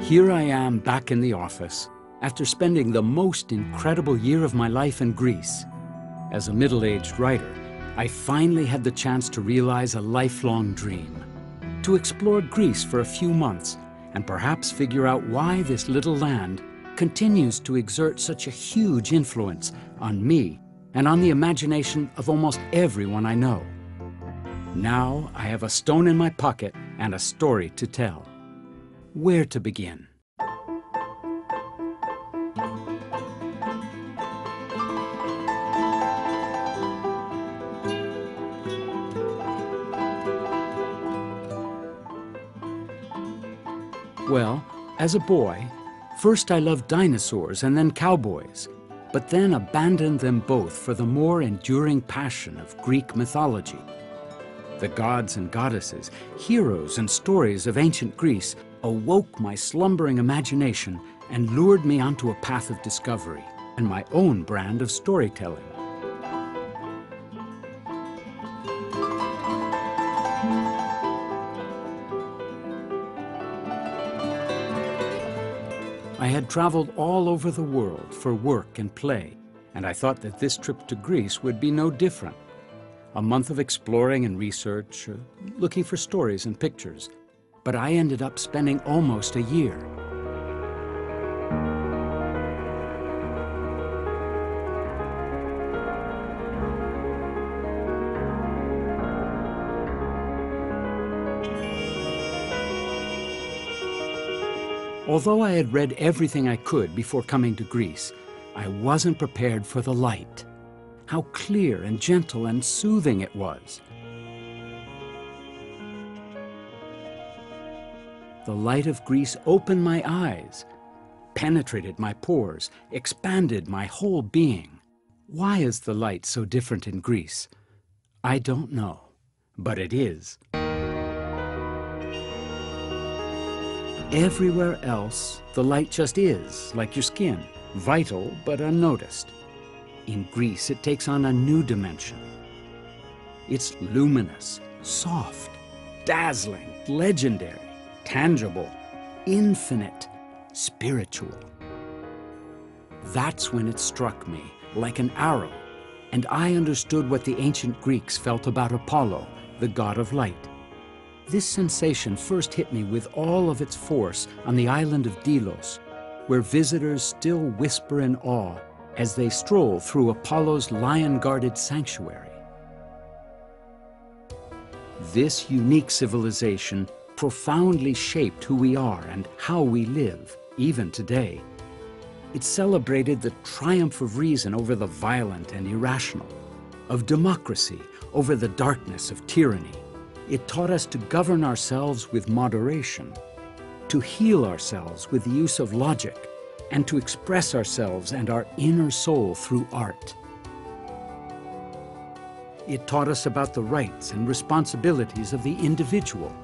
Here I am back in the office after spending the most incredible year of my life in Greece. As a middle-aged writer, I finally had the chance to realize a lifelong dream, to explore Greece for a few months and perhaps figure out why this little land continues to exert such a huge influence on me and on the imagination of almost everyone I know. Now I have a stone in my pocket and a story to tell. Where to begin? Well, as a boy, first I loved dinosaurs and then cowboys, but then abandoned them both for the more enduring passion of Greek mythology. The gods and goddesses, heroes and stories of ancient Greece awoke my slumbering imagination and lured me onto a path of discovery and my own brand of storytelling. I had traveled all over the world for work and play, and I thought that this trip to Greece would be no different. A month of exploring and research, looking for stories and pictures, but I ended up spending almost a year. Although I had read everything I could before coming to Greece, I wasn't prepared for the light. How clear and gentle and soothing it was. The light of Greece opened my eyes, penetrated my pores, expanded my whole being. Why is the light so different in Greece? I don't know, but it is. Everywhere else, the light just is, like your skin, vital but unnoticed. In Greece, it takes on a new dimension. It's luminous, soft, dazzling, legendary, tangible, infinite, spiritual. That's when it struck me, like an arrow, and I understood what the ancient Greeks felt about Apollo, the god of light. This sensation first hit me with all of its force on the island of Delos, where visitors still whisper in awe as they stroll through Apollo's lion-guarded sanctuary. This unique civilization profoundly shaped who we are and how we live, even today. It celebrated the triumph of reason over the violent and irrational, of democracy over the darkness of tyranny. It taught us to govern ourselves with moderation, to heal ourselves with the use of logic, and to express ourselves and our inner soul through art. It taught us about the rights and responsibilities of the individual,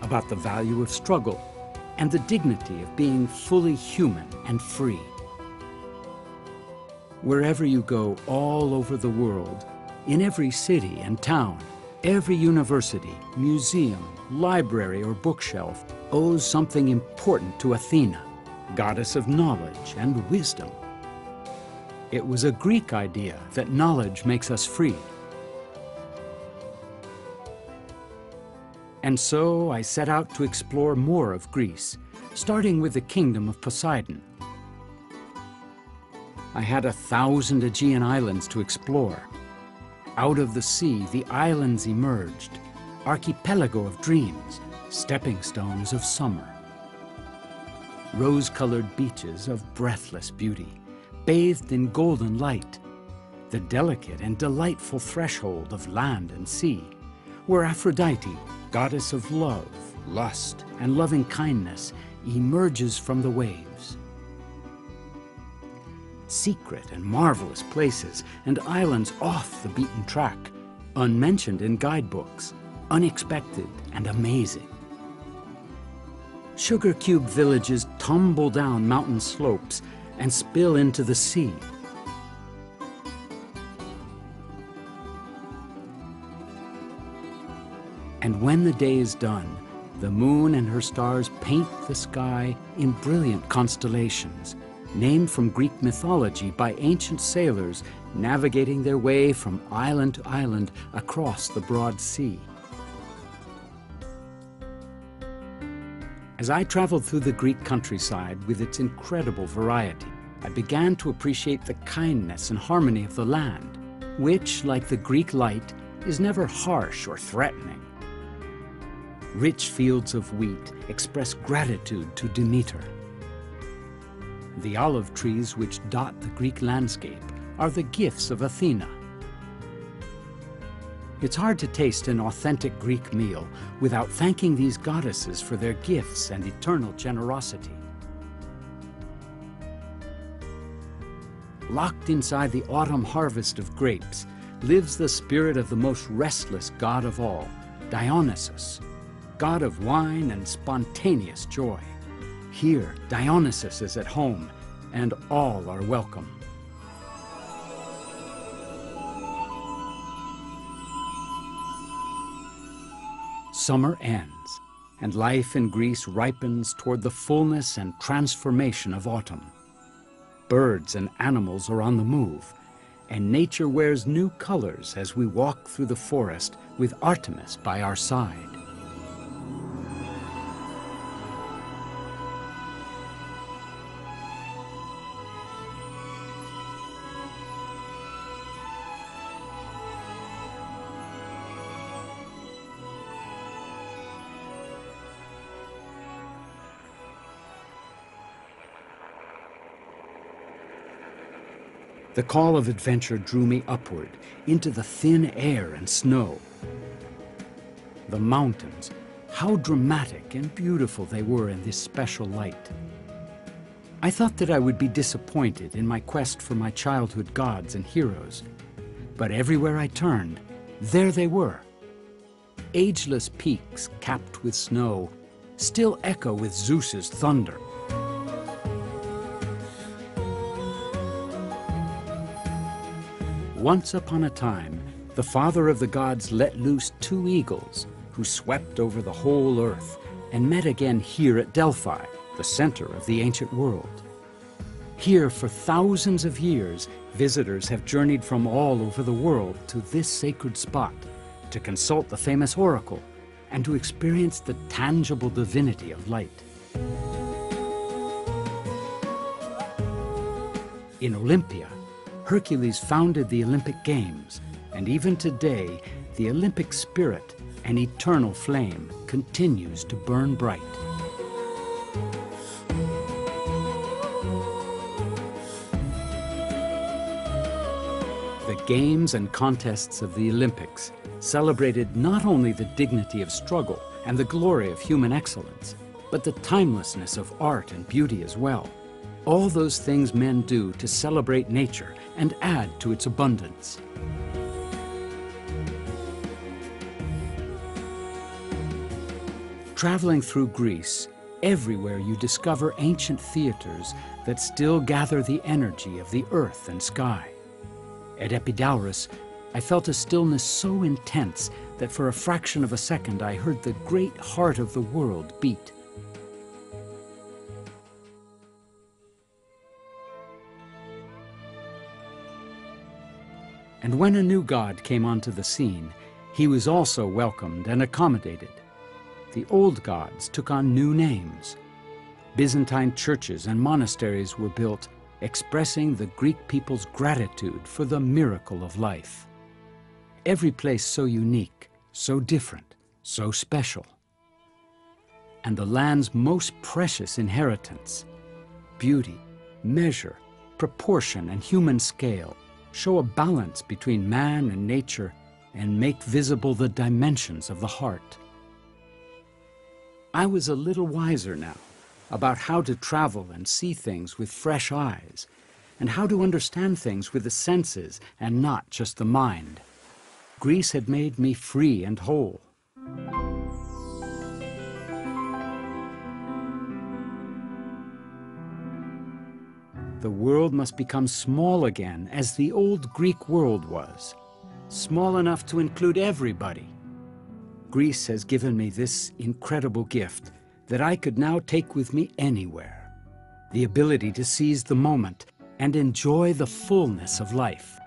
about the value of struggle, and the dignity of being fully human and free. Wherever you go all over the world, in every city and town, every university, museum, library, or bookshelf owes something important to Athena, goddess of knowledge and wisdom. It was a Greek idea that knowledge makes us free. And so I set out to explore more of Greece, starting with the kingdom of Poseidon. I had 1,000 Aegean islands to explore. Out of the sea, the islands emerged, archipelago of dreams, stepping stones of summer. Rose-colored beaches of breathless beauty, bathed in golden light, the delicate and delightful threshold of land and sea, where Aphrodite, goddess of love, lust, and loving kindness, emerges from the waves. Secret and marvelous places and islands off the beaten track, unmentioned in guidebooks, unexpected and amazing. Sugar-cube villages tumble down mountain slopes and spill into the sea. And when the day is done, The moon and her stars paint the sky in brilliant constellations, named from Greek mythology by ancient sailors navigating their way from island to island across the broad sea. As I traveled through the Greek countryside with its incredible variety, I began to appreciate the kindness and harmony of the land, which, like the Greek light, is never harsh or threatening. Rich fields of wheat express gratitude to Demeter. The olive trees which dot the Greek landscape are the gifts of Athena. It's hard to taste an authentic Greek meal without thanking these goddesses for their gifts and eternal generosity. Locked inside the autumn harvest of grapes lives the spirit of the most restless god of all, Dionysus, god of wine and spontaneous joy. Here, Dionysus is at home, and all are welcome. Summer ends, and life in Greece ripens toward the fullness and transformation of autumn. Birds and animals are on the move, and nature wears new colors as we walk through the forest with Artemis by our side. The call of adventure drew me upward into the thin air and snow. The mountains, how dramatic and beautiful they were in this special light. I thought that I would be disappointed in my quest for my childhood gods and heroes, but everywhere I turned, there they were. Ageless peaks capped with snow still echo with Zeus's thunder. Once upon a time, the father of the gods let loose 2 eagles who swept over the whole earth and met again here at Delphi, the center of the ancient world. Here, for thousands of years, visitors have journeyed from all over the world to this sacred spot to consult the famous oracle and to experience the tangible divinity of light. In Olympia, Hercules founded the Olympic Games, and even today, the Olympic spirit, an eternal flame, continues to burn bright. The games and contests of the Olympics celebrated not only the dignity of struggle and the glory of human excellence, but the timelessness of art and beauty as well. All those things men do to celebrate nature and add to its abundance. Traveling through Greece, everywhere you discover ancient theaters that still gather the energy of the earth and sky. At Epidaurus, I felt a stillness so intense that for a fraction of a second I heard the great heart of the world beat. And when a new god came onto the scene, he was also welcomed and accommodated. The old gods took on new names. Byzantine churches and monasteries were built, expressing the Greek people's gratitude for the miracle of life. Every place so unique, so different, so special. And the land's most precious inheritance, beauty, measure, proportion, and human scale, show a balance between man and nature and make visible the dimensions of the heart. I was a little wiser now about how to travel and see things with fresh eyes, and how to understand things with the senses and not just the mind. Greece had made me free and whole. The world must become small again, as the old Greek world was, small enough to include everybody. Greece has given me this incredible gift that I could now take with me anywhere: the ability to seize the moment and enjoy the fullness of life.